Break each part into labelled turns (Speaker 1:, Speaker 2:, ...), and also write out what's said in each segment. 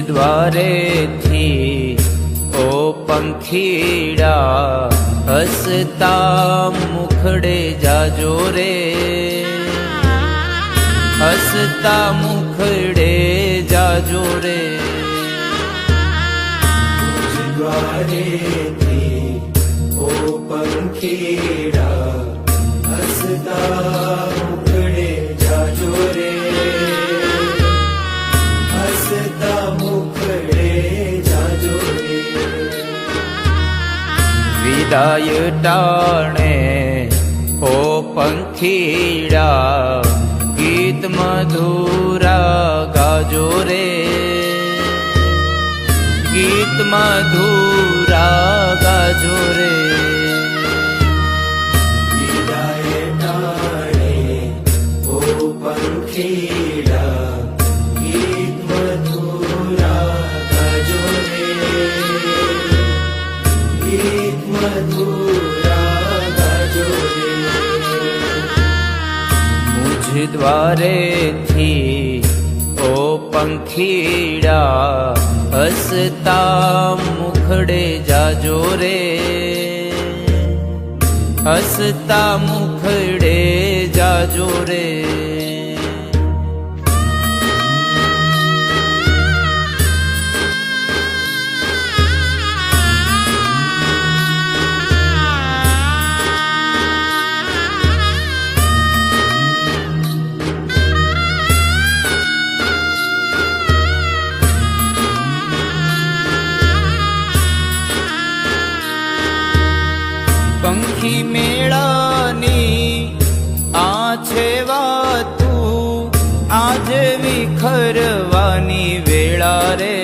Speaker 1: દ્વારે થી ઓ પંખીડા હસતા મુખડે જાજો રે, હસતા મુખડે જાજો રે.
Speaker 2: દ્વારેથી ઓ પંખીડા હસતા મુખડે જાજો રે, હસતા મુખડે જાજો રે.
Speaker 1: વિદાય ટાણે ઓ પંખીડા ગીત મધુરા ગાજો રે, ગીત મધુરા ગાજો રે.
Speaker 2: વિદાય ટાણે ઓ પંખીડા ગીત મધુરા ગાજો રે, ગીત મધુરા ગાજો રે.
Speaker 1: મુझ દ્વારે થી ઓ પંખીડા હસતા મુખડે જાજો રે, હસતા મુખડે જાજો રે. પંખી મેળાની આ છે વાતું, આજે વિખરવાની વેળા રે,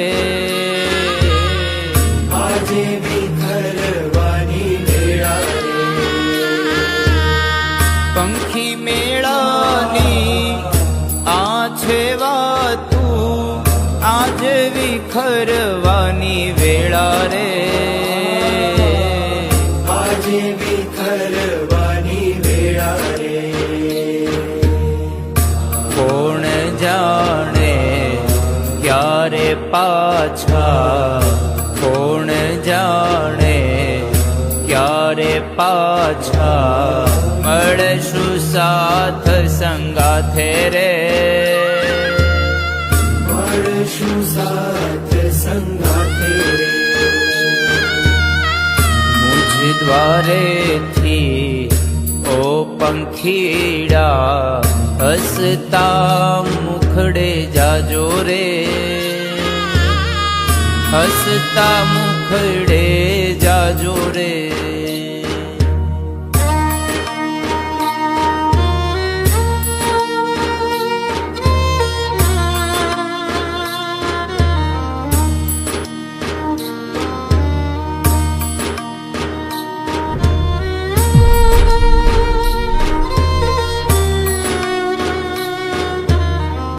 Speaker 2: આજે વિખરવાની વેળા રે.
Speaker 1: પંખી મેળાની આ છે વાતું, આજે વિખરવાની વેળા રે,
Speaker 2: આજે વિખરવાની વેળા રે.
Speaker 1: કોણ જાણે ક્યારે પાછા, કોણ જાણે ક્યારે પાછા મળશું સાથ સંગાથે રે,
Speaker 2: મળશું સાથ સંગાથે રે.
Speaker 1: મુझ દ્વારે થી ઓ પંખીડા હસતા મુખડે જાજો રે, હસતા મુખડે જાજો રે.